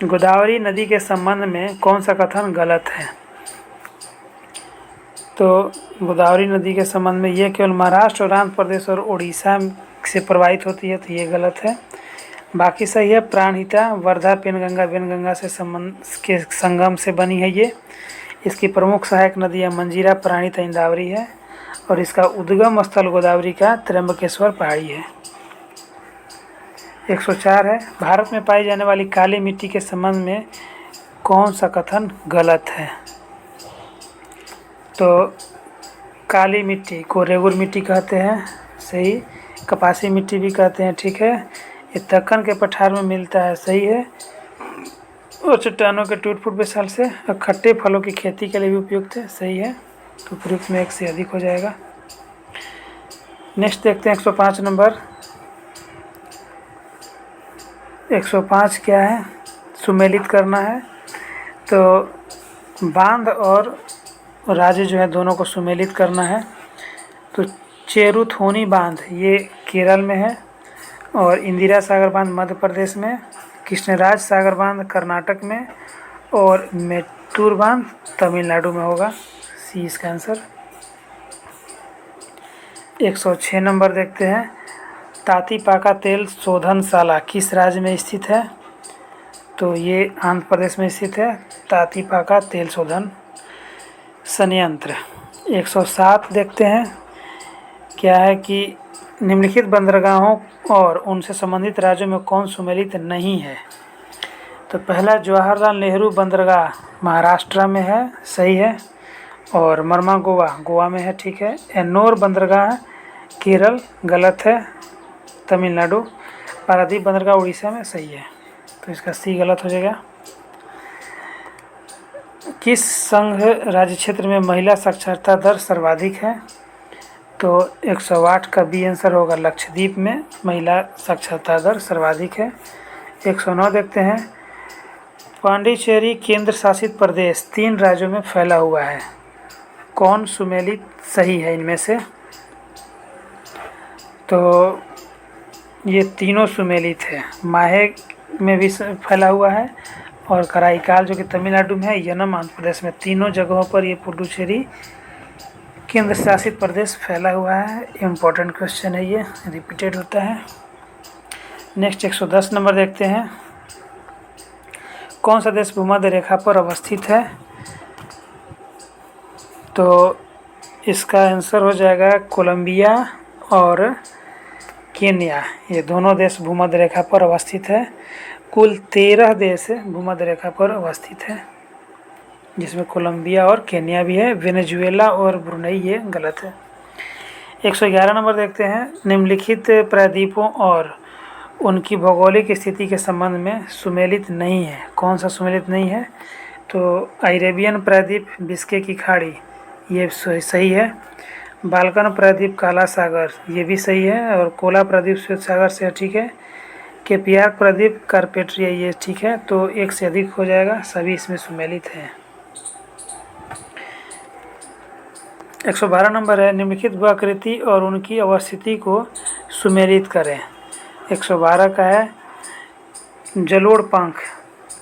गोदावरी नदी के संबंध में कौन सा कथन गलत है? तो गोदावरी नदी के संबंध में ये केवल महाराष्ट्र और आंध्र प्रदेश और उड़ीसा से प्रवाहित होती है, तो ये गलत है। बाकी सही है। प्राणहिता वर्धा पेनगंगा से संबंध के संगम से बनी है ये। इसकी प्रमुख सहायक नदियाँ मंजीरा, प्राणहिता, इंदावरी है और इसका उद्गम स्थल गोदावरी का त्र्यंबकेश्वर पहाड़ी है। 104 है भारत में पाई जाने वाली काली मिट्टी के संबंध में कौन सा कथन गलत है? तो काली मिट्टी को रेगुर मिट्टी कहते हैं, सही। कपासी मिट्टी भी कहते हैं, ठीक है। ये दक्कन के पठार में मिलता है, सही है। और चट्टानों के टूट फूट विशाल से खट्टे फलों की खेती के लिए भी उपयुक्त है, सही है। तो उपयुक्त में 1 से अधिक हो जाएगा। नेक्स्ट देखते हैं 105 नंबर। 105 क्या है? सुमेलित करना है। तो बांध और राज्य जो है दोनों को सुमेलित करना है। तो चेरुथोनी बांध ये केरल में है और इंदिरा सागर बांध मध्य प्रदेश में, कृष्णराज सागर बांध कर्नाटक में और मेट्टूर बांध तमिलनाडु में होगा, सी इसका आंसर। 106 नंबर देखते हैं। तातीपाका तेल शोधनशाला किस राज्य में स्थित है? तो ये आंध्र प्रदेश में स्थित है, तातीपाका तेल शोधन संयंत्र। 107 देखते हैं। क्या है कि निम्नलिखित बंदरगाहों और उनसे संबंधित राज्यों में कौन सुमेलित नहीं है? तो पहला जवाहरलाल नेहरू बंदरगाह महाराष्ट्र में है, सही है। और मर्मागोवा गोवा में है, ठीक है। एन्नोर बंदरगाह केरल गलत है, तमिलनाडु। पारादीप बंदरगाह उड़ीसा में, सही है। तो इसका सी गलत हो जाएगा। किस संघ राज्य क्षेत्र में महिला साक्षरता दर सर्वाधिक है? तो 108 का बी आंसर होगा, लक्षद्वीप में महिला साक्षरता दर सर्वाधिक है। 109 देखते हैं। पांडिचेरी केंद्र शासित प्रदेश 3 राज्यों में फैला हुआ है, कौन सुमेलित सही है इनमें से? तो ये तीनों सुमेलित है। माहे में भी फैला हुआ है और कराईकाल जो कि तमिलनाडु में है, यनम आंध्र प्रदेश में। तीनों जगहों पर ये पुडुचेरी केंद्र शासित प्रदेश फैला हुआ है, इम्पोर्टेंट क्वेश्चन है, ये रिपीटेड होता है। नेक्स्ट 110 नंबर देखते हैं। कौन सा देश भूमध्य रेखा पर अवस्थित है? तो इसका आंसर हो जाएगा कोलंबिया और केन्या, ये दोनों देश भूमध्य रेखा पर अवस्थित है। कुल 13 देश भूमध्य रेखा पर अवस्थित है, जिसमें कोलंबिया और केन्या भी है। वेनेजुएला और ब्रुनई ये गलत है। 111 नंबर देखते हैं। निम्नलिखित प्रायद्वीपों और उनकी भौगोलिक स्थिति के संबंध में सुमेलित नहीं है। कौन सा सुमेलित नहीं है? तो अरेबियन प्रायद्वीप, बिस्के की खाड़ी, ये सही है। बाल्कन प्रायद्वीप, काला सागर, ये भी सही है। और कोला प्रायद्वीप श्वेत सागर से ठीक है। केपियाक प्रायद्वीप, कार्पेट्रिया, ये ठीक है। तो एक से अधिक हो जाएगा, सभी इसमें सुमेलित हैं। 112 नंबर है। निम्नलिखित भू आकृति और उनकी अवस्थिति को सुमेलित करें। 112 का है जलोढ़ पंख,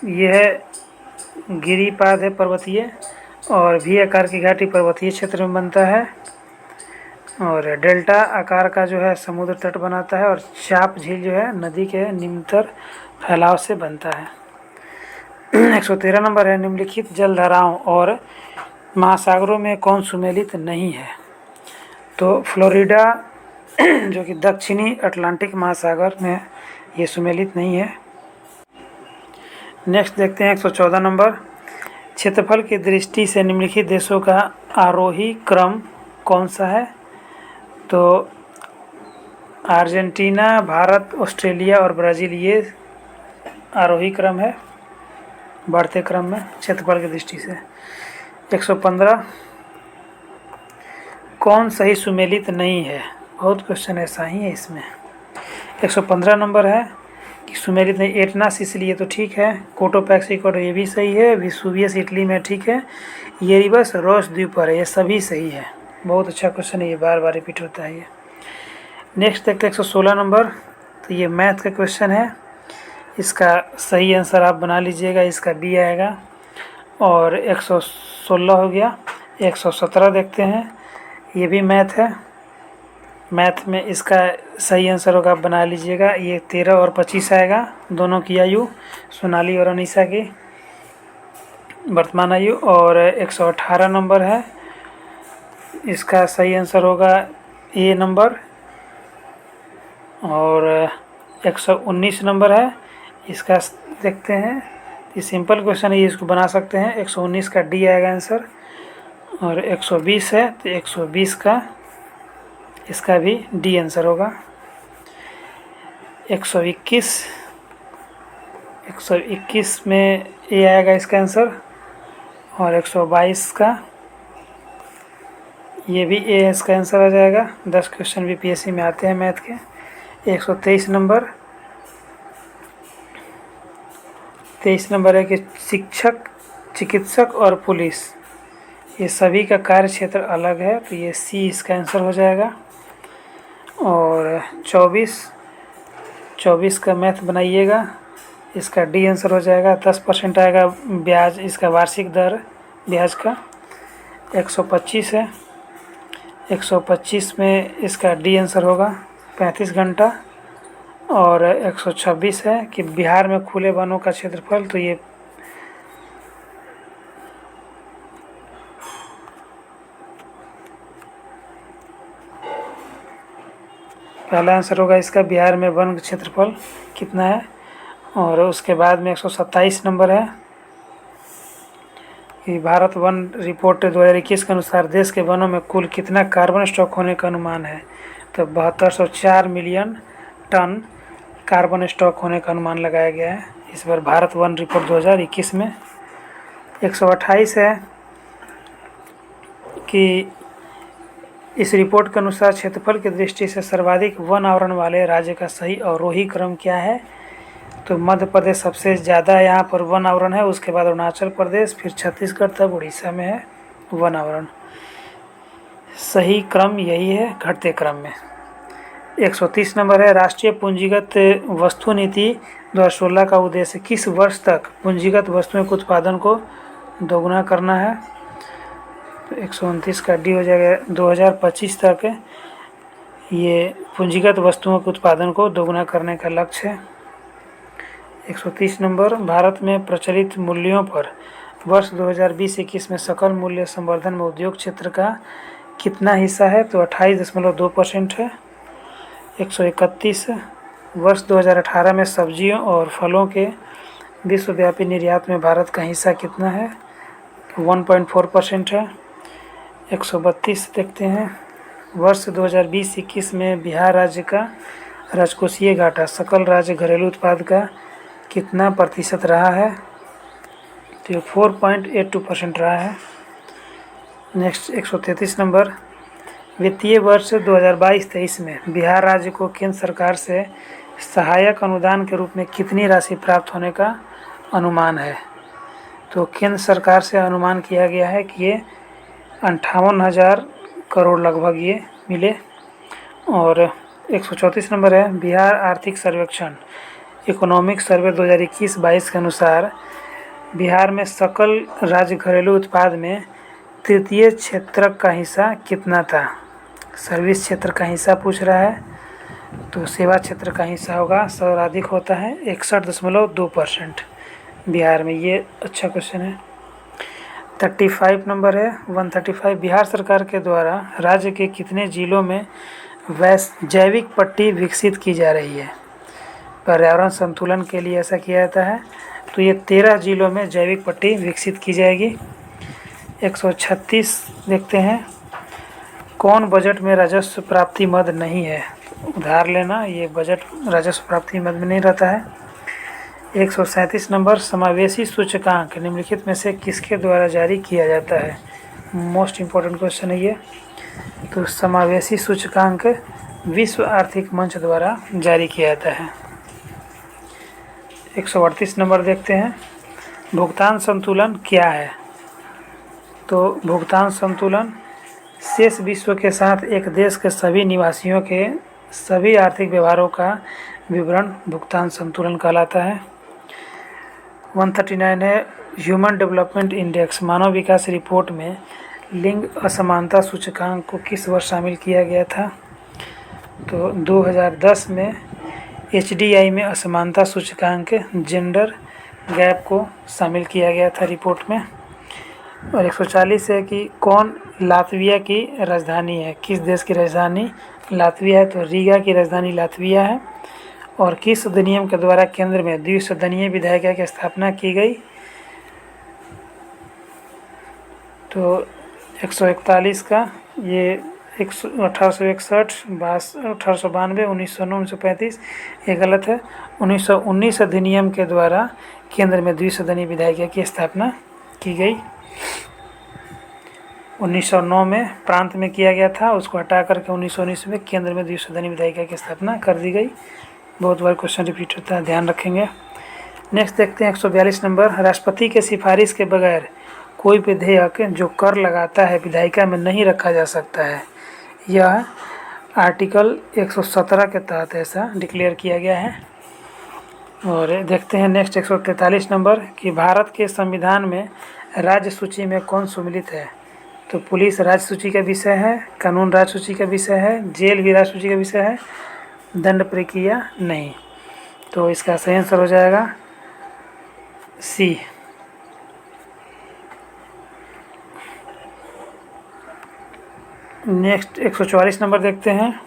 यह है गिरिपाद है पर्वतीय, और भी आकार की घाटी पर्वतीय क्षेत्र में बनता है। और डेल्टा आकार का जो है समुद्र तट बनाता है। और चाप झील जो है नदी के निम्नतर फैलाव से बनता है। 113 नंबर है। निम्नलिखित जलधाराओं और महासागरों में कौन सुमेलित नहीं है? तो फ्लोरिडा जो कि दक्षिणी अटलांटिक महासागर में, ये सुमेलित नहीं है। नेक्स्ट देखते हैं 114 नंबर। क्षेत्रफल की दृष्टि से निम्नलिखित देशों का आरोही क्रम कौन सा है? तो अर्जेंटीना, भारत, ऑस्ट्रेलिया और ब्राज़ील, ये आरोही क्रम है, बढ़ते क्रम में क्षेत्रफल की दृष्टि से। 115 कौन सही सुमेलित नहीं है? बहुत क्वेश्चन ऐसा ही है इसमें। 115 नंबर है कि सुमेलित नहीं। एटना सिसिली, ये तो ठीक है। कोटोपैक्सिको, ये भी सही है। विसुवियस इटली में ठीक है। येरिबस रोस द्वीप पर है, ये सभी सही है। बहुत अच्छा क्वेश्चन है, ये बार बार रिपीट होता है ये। नेक्स्ट देखते हैं 116 नंबर। तो ये मैथ का क्वेश्चन है, इसका सही आंसर आप बना लीजिएगा, इसका बी आएगा। और 116 हो गया। 117 देखते हैं, ये भी मैथ है। मैथ में इसका सही आंसर होगा, आप बना लीजिएगा। ये 13 और 25 आएगा, दोनों की आयु, सोनाली और अनीसा की वर्तमान आयु। और 118 नंबर है, इसका सही आंसर होगा ए नंबर। और 119 नंबर है, इसका देखते हैं। ये सिंपल क्वेश्चन है, ये इसको बना सकते हैं। 119 का डी आएगा आंसर। और 120 है, तो 120 का इसका भी डी आंसर होगा। 121 में ए आएगा इसका आंसर। और 122 का ये भी ए इसका आंसर आ जाएगा। 10 क्वेश्चन बीपीएससी में आते हैं मैथ के। 123 नंबर, 23 नंबर है कि शिक्षक, चिकित्सक और पुलिस, ये सभी का कार्य क्षेत्र अलग है, तो ये सी इसका आंसर हो जाएगा। और 24 का मैथ बनाइएगा, इसका डी आंसर हो जाएगा। 10% आएगा ब्याज, इसका वार्षिक दर ब्याज का। 125 है, 125 में इसका डी आंसर होगा 35 घंटा। और 126 है कि बिहार में खुले वनों का क्षेत्रफल, तो ये पहला आंसर होगा इसका, बिहार में वन क्षेत्रफल कितना है। और उसके बाद में 127 नंबर है कि भारत वन रिपोर्ट 2021 के अनुसार देश के वनों में कुल कितना कार्बन स्टॉक होने का अनुमान है? तो 7204 मिलियन टन कार्बन स्टॉक होने का अनुमान लगाया गया है इस बार भारत वन रिपोर्ट 2021 में। 128 है कि इस रिपोर्ट के अनुसार क्षेत्रफल की दृष्टि से सर्वाधिक वन आवरण वाले राज्य का सही अवरोही क्रम क्या है? तो मध्य प्रदेश सबसे ज़्यादा यहाँ पर वन आवरण है, उसके बाद अरुणाचल प्रदेश, फिर छत्तीसगढ़, तब उड़ीसा में है वन आवरण। सही क्रम यही है घटते क्रम में। 130 नंबर है, राष्ट्रीय पूंजीगत वस्तु नीति 2016 का उद्देश्य किस वर्ष तक पूंजीगत वस्तुओं के उत्पादन को दोगुना करना है? तो 129 का डी हो जाएगा। 2025 तक ये पूंजीगत वस्तुओं के उत्पादन को दोगुना करने का लक्ष्य है। 130 नंबर, भारत में प्रचलित मूल्यों पर वर्ष 2020-21 में सकल मूल्य संवर्धन में उद्योग क्षेत्र का कितना हिस्सा है? तो 28.2% है। 131, वर्ष 2018 में सब्जियों और फलों के विश्वव्यापी निर्यात में भारत का हिस्सा कितना है? 1.4% है। 132 देखते हैं, वर्ष 2020-21 में बिहार राज्य का राजकोषीय घाटा सकल राज्य घरेलू उत्पाद का कितना प्रतिशत रहा है? तो 4.82% रहा है। नेक्स्ट 133 नंबर, वित्तीय वर्ष 2022-23 में बिहार राज्य को केंद्र सरकार से सहायक अनुदान के रूप में कितनी राशि प्राप्त होने का अनुमान है? तो केंद्र सरकार से अनुमान किया गया है कि ये 58,000 करोड़ लगभग ये मिले। और 134 नंबर है, बिहार आर्थिक सर्वेक्षण इकोनॉमिक सर्वे 2021-22 के अनुसार बिहार में सकल राज्य घरेलू उत्पाद में तृतीय क्षेत्र का हिस्सा कितना था? सर्विस क्षेत्र का हिस्सा पूछ रहा है, तो सेवा क्षेत्र का हिस्सा होगा, सर्वाधिक होता है 61.2% बिहार में। ये अच्छा क्वेश्चन है। 35 नंबर है, 135, बिहार सरकार के द्वारा राज्य के कितने जिलों में जैविक पट्टी विकसित की जा रही है? पर्यावरण संतुलन के लिए ऐसा किया जाता है। तो ये 13 जिलों में जैविक पट्टी विकसित की जाएगी। 136 देखते हैं, कौन बजट में राजस्व प्राप्ति मद नहीं है? उधार लेना, ये बजट राजस्व प्राप्ति मद में नहीं रहता है। 137 नंबर, समावेशी सूचकांक निम्नलिखित में से किसके द्वारा जारी किया जाता है? मोस्ट इम्पोर्टेंट क्वेश्चन है ये। तो समावेशी सूचकांक विश्व आर्थिक मंच द्वारा जारी किया जाता है। 138 नंबर देखते हैं, भुगतान संतुलन क्या है? तो भुगतान संतुलन शेष विश्व के साथ एक देश के सभी निवासियों के सभी आर्थिक व्यवहारों का विवरण भुगतान संतुलन कहलाता है। 139 है, ह्यूमन डेवलपमेंट इंडेक्स मानव विकास रिपोर्ट में लिंग असमानता सूचकांक को किस वर्ष शामिल किया गया था? तो 2010 में HDI में असमानता सूचकांक जेंडर गैप को शामिल किया गया था रिपोर्ट में। और 140 है कि कौन लातविया की राजधानी है? किस देश की राजधानी लातविया है? तो रीगा की राजधानी लातविया है। और किस अधिनियम के द्वारा केंद्र में द्विसदनीय विधायिका की स्थापना की गई? तो 141 का ये 1861, 1892, 1909, 1935 ये गलत है। 1919 अधिनियम के द्वारा केंद्र में द्विसदनीय विधायिका की स्थापना की गई। 1909 में प्रांत में किया गया था, उसको हटा करके 1919 में केंद्र में द्विसदनीय विधायिका की स्थापना कर दी गई। बहुत बार क्वेश्चन रिपीट होता है, ध्यान रखेंगे। नेक्स्ट देखते हैं 142 नंबर, राष्ट्रपति के सिफारिश के बगैर कोई विधेयक जो कर लगाता है विधायिका में नहीं रखा जा सकता है। यह आर्टिकल 117 के तहत ऐसा डिक्लेयर किया गया है। और देखते हैं नेक्स्ट 143 नंबर कि भारत के संविधान में राज्य सूची में कौन सम्मिलित है? तो पुलिस राज्य सूची का विषय है, कानून राज्य सूची का विषय है, जेल भी राज्य सूची का विषय है, दंड प्रक्रिया नहीं। तो इसका सही आंसर हो जाएगा सी। नेक्स्ट 144 नंबर देखते हैं,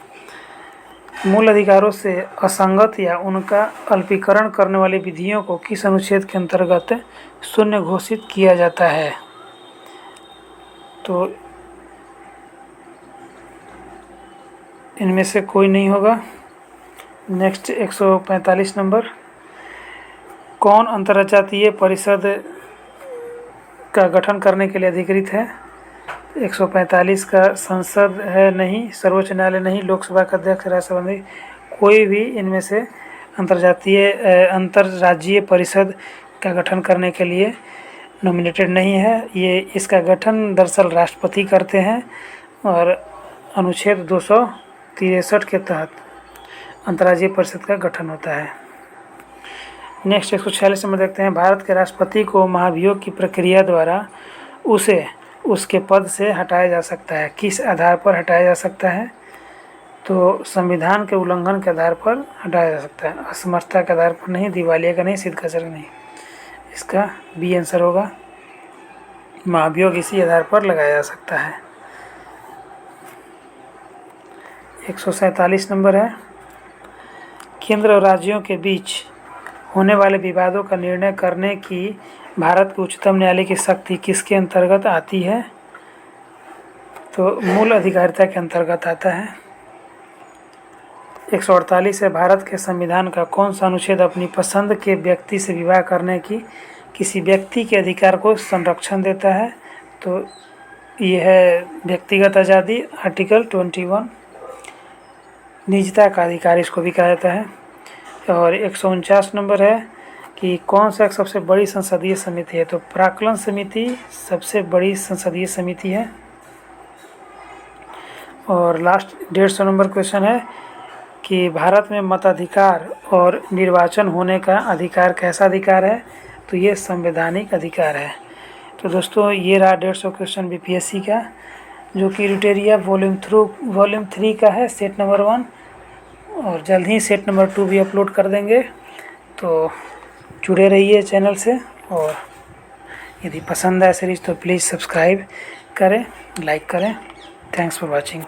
मूल अधिकारों से असंगत या उनका अल्पीकरण करने वाली विधियों को किस अनुच्छेद के अंतर्गत शून्य घोषित किया जाता है? तो इनमें से कोई नहीं होगा। नेक्स्ट 145 नंबर, कौन अंतर्जातीय परिषद का गठन करने के लिए अधिकृत है? 145 का संसद है नहीं, सर्वोच्च न्यायालय नहीं, लोकसभा का अध्यक्ष, राज्यसभा नहीं, कोई भी इनमें से अंतर्राज्यीय परिषद का गठन करने के लिए नॉमिनेटेड नहीं है। ये इसका गठन दरअसल राष्ट्रपति करते हैं और अनुच्छेद 263 के तहत अंतर्राज्यीय परिषद का गठन होता है। नेक्स्ट 146 में देखते हैं, भारत के राष्ट्रपति को महाभियोग की प्रक्रिया द्वारा उसे उसके पद से हटाया जा सकता है। किस आधार पर हटाया जा सकता है? तो संविधान के उल्लंघन के आधार पर हटाया जा सकता है, असमर्थता के आधार पर नहीं, दिवालिया का नहीं, सिद्ध का नहीं। इसका बी आंसर होगा। महाभियोग इसी आधार पर लगाया जा सकता है। 147 नंबर है, केंद्र और राज्यों के बीच होने वाले विवादों का निर्णय करने की भारत के उच्चतम न्यायालय की शक्ति किसके अंतर्गत आती है? तो मूल अधिकारिता के अंतर्गत आता है। 148 है, भारत के संविधान का कौन सा अनुच्छेद अपनी पसंद के व्यक्ति से विवाह करने की किसी व्यक्ति के अधिकार को संरक्षण देता है? तो यह है व्यक्तिगत आज़ादी, आर्टिकल 21। निजता का अधिकार इसको भी कहा जाता है। और 149 नंबर है कि कौन सा एक सबसे बड़ी संसदीय समिति है? तो प्राक्कलन समिति सबसे बड़ी संसदीय समिति है। और लास्ट 150 नंबर क्वेश्चन है कि भारत में मताधिकार और निर्वाचन होने का अधिकार कैसा अधिकार है? तो ये संवैधानिक अधिकार है। तो दोस्तों ये रहा 150 क्वेश्चन बीपीएससी का, जो कि रुटेरिया वॉल्यूम 3 का है, सेट नंबर 1। और जल्द ही सेट नंबर 2 भी अपलोड कर देंगे। तो जुड़े रहिए चैनल से, और यदि पसंद आए सीरीज तो प्लीज़ सब्सक्राइब करें, लाइक करें। Thanks for watching.